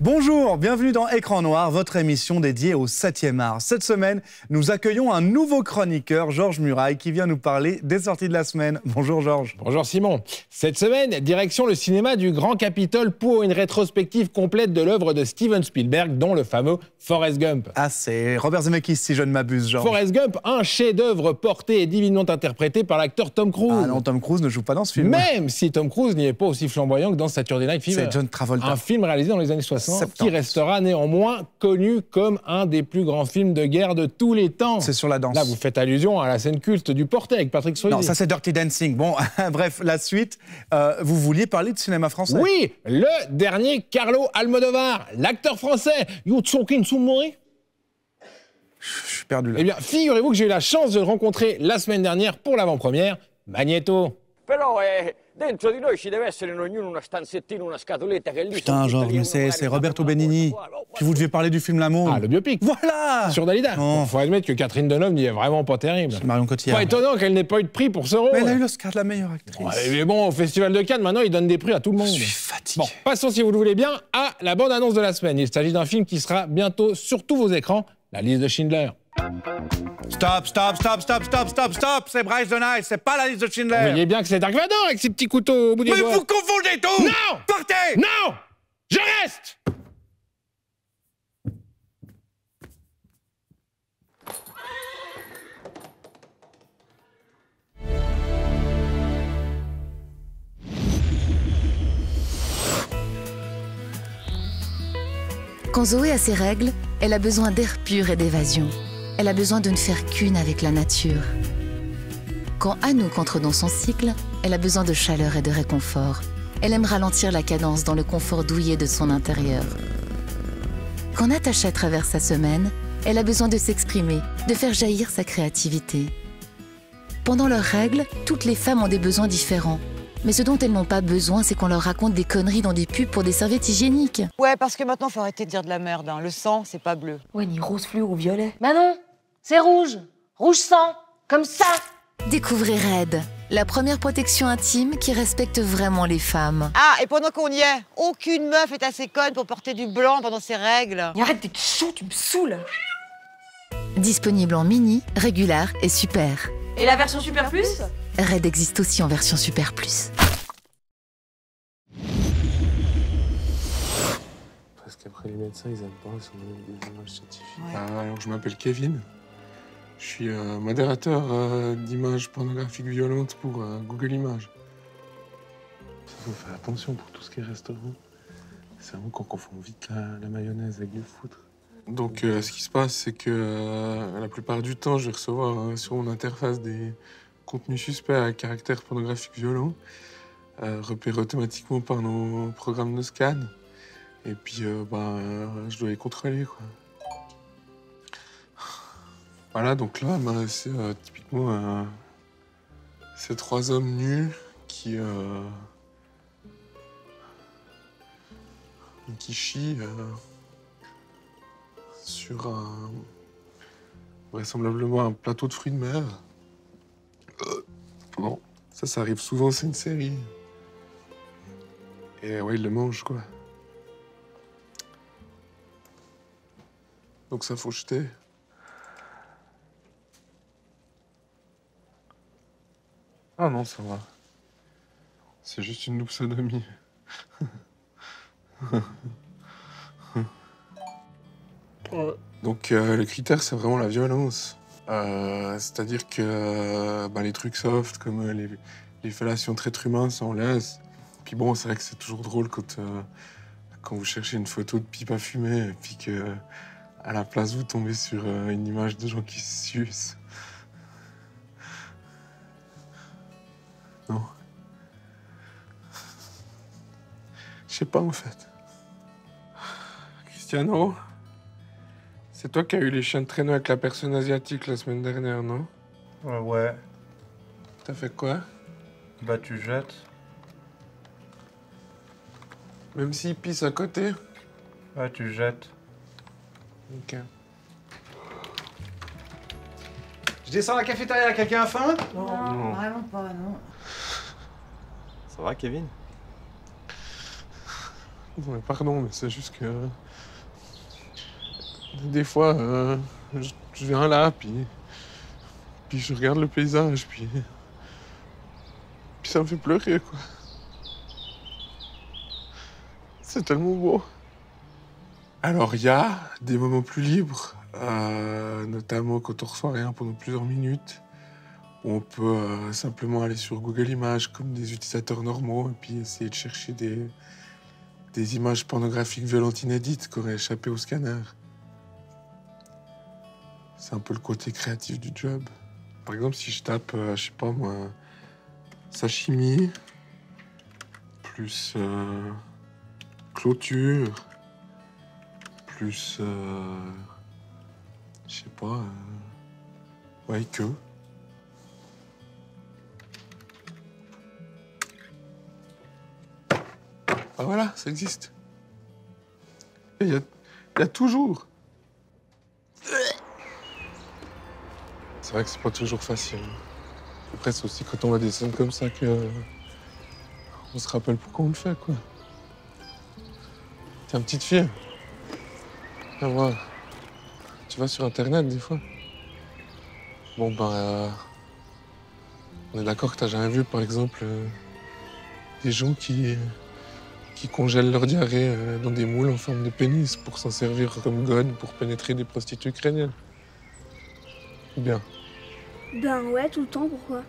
Bonjour, bienvenue dans Écran Noir, votre émission dédiée au 7e art. Cette semaine, nous accueillons un nouveau chroniqueur, Georges Muraille, qui vient nous parler des sorties de la semaine. Bonjour Georges. Bonjour Simon. Cette semaine, direction le cinéma du Grand Capitole pour une rétrospective complète de l'œuvre de Steven Spielberg, dont le fameux Forrest Gump. Ah, c'est Robert Zemeckis, si je ne m'abuse, Georges. Forrest Gump, un chef-d'œuvre porté et divinement interprété par l'acteur Tom Cruise. Ah non, Tom Cruise ne joue pas dans ce film. Même si Tom Cruise n'y est pas aussi flamboyant que dans Saturday Night Fever. C'est John Travolta. Un film réalisé dans les années 60 qui restera néanmoins connu comme un des plus grands films de guerre de tous les temps. C'est sur la danse. Là, vous faites allusion à la scène culte du Portet avec Patrick Swayze. Non, ça c'est Dirty Dancing. Bon, bref, la suite. Vous vouliez parler de cinéma français? Oui, le dernier Carlo Almodovar, l'acteur français. You talking to me? Je suis perdu là. Eh bien, figurez-vous que j'ai eu la chance de le rencontrer la semaine dernière pour l'avant-première. Magneto. Però dentro di noi ci deve essere in ognuno una stanzettina, una scatoletta che lì... Putain, Georges, mais c'est Roberto Benigni. Puis vous deviez parler du film L'amour. Ah, le biopic. Voilà. Sur Dalida. Il faut admettre que Catherine Deneuve n'y est vraiment pas terrible. C'est Marion Cotillard. Pas étonnant qu'elle n'ait pas eu de prix pour ce rôle. Mais elle a eu l'Oscar de la meilleure actrice. Ouais, mais bon, au Festival de Cannes, maintenant, ils donnent des prix à tout le monde. Je suis fatigué. Bon, passons, si vous le voulez bien, à la bande-annonce de la semaine. Il s'agit d'un film qui sera bientôt sur tous vos écrans, La liste de Schindler. Stop, c'est Bryce Dennis, c'est pas la liste de Schindler. Vous voyez bien que c'est Dark Vador avec ses petits couteaux au bout des doigts. Mais vous confondez tout. Non. Partez. Non. Je reste. Quand Zoé a ses règles, elle a besoin d'air pur et d'évasion. Elle a besoin de ne faire qu'une avec la nature. Quand Anouk entre dans son cycle, elle a besoin de chaleur et de réconfort. Elle aime ralentir la cadence dans le confort douillet de son intérieur. Quand Natacha traverse sa semaine, elle a besoin de s'exprimer, de faire jaillir sa créativité. Pendant leurs règles, toutes les femmes ont des besoins différents. Mais ce dont elles n'ont pas besoin, c'est qu'on leur raconte des conneries dans des pubs pour des serviettes hygiéniques. Ouais, parce que maintenant, faut arrêter de dire de la merde. Hein. Le sang, c'est pas bleu. Ouais, ni rose fluo ou violet. Bah non, c'est rouge. Rouge sang. Comme ça. Découvrez Red, la première protection intime qui respecte vraiment les femmes. Ah, et pendant qu'on y est, aucune meuf est assez conne pour porter du blanc pendant ses règles. Et arrête d'être chaud, tu me saoules. Disponible en mini, régulière et super. Et la version Super Plus? Red existe aussi en version Super Plus. Parce qu'après les médecins, ils aiment pas, ils sont donnés des images scientifiques. Ouais. Alors, je m'appelle Kevin. Je suis modérateur d'images pornographiques violentes pour Google Images. Il faut faire attention pour tout ce qui est restaurant. C'est vraiment qu'on confond vite la mayonnaise avec du foutre. Donc, ce qui se passe, c'est que la plupart du temps, je vais recevoir sur mon interface des contenus suspects à caractère pornographique violent, repérés automatiquement par nos programmes de scan. Et puis, je dois les contrôler, quoi. Voilà, donc là, c'est typiquement ces trois hommes nus qui chient sur vraisemblablement un plateau de fruits de mer. Bon, ça arrive souvent, c'est une série. Et ouais, ils le mangent, quoi. Donc ça, faut jeter. Ah non, ça va. C'est juste une loupsodomie. Donc le critère, c'est vraiment la violence. C'est-à-dire que les trucs soft, comme les fellations traîtres humains, ça on laisse. Puis bon, c'est vrai que c'est toujours drôle quand vous cherchez une photo de pipe à fumer, et puis que à la place vous tombez sur une image de gens qui se sucent. Non. Je sais pas, en fait. Cristiano, c'est toi qui as eu les chiens de traîneau avec la personne asiatique la semaine dernière, non? Ouais. T'as fait quoi? Bah, tu jettes. Même s'il pisse à côté? Ouais, tu jettes. Ok. Je descends à la cafétéria, quelqu'un a faim? Non, vraiment pas, non. Ça va, Kevin? Non, mais pardon, mais c'est juste que... Des fois, je viens là, puis je regarde le paysage, puis ça me fait pleurer, quoi. C'est tellement beau. Alors, il y a des moments plus libres, notamment quand on reçoit rien pendant plusieurs minutes. On peut simplement aller sur Google Images comme des utilisateurs normaux et puis essayer de chercher des images pornographiques violentes inédites qui auraient échappé au scanner. C'est un peu le côté créatif du job. Par exemple, si je tape, je sais pas moi, sashimi, plus clôture, plus, je sais pas, ouais, que. Ah voilà, ça existe. Il y a toujours. C'est vrai que c'est pas toujours facile. Après, c'est aussi quand on voit des scènes comme ça que on se rappelle pourquoi on le fait, quoi. T'es une petite fille. Viens voir. Tu vas sur Internet, des fois. Bon, ben... on est d'accord que t'as jamais vu, par exemple, des gens qui congèlent leur diarrhée dans des moules en forme de pénis pour s'en servir comme gun pour pénétrer des prostituées ukrainiennes. Bien. Ben ouais, tout le temps, pourquoi?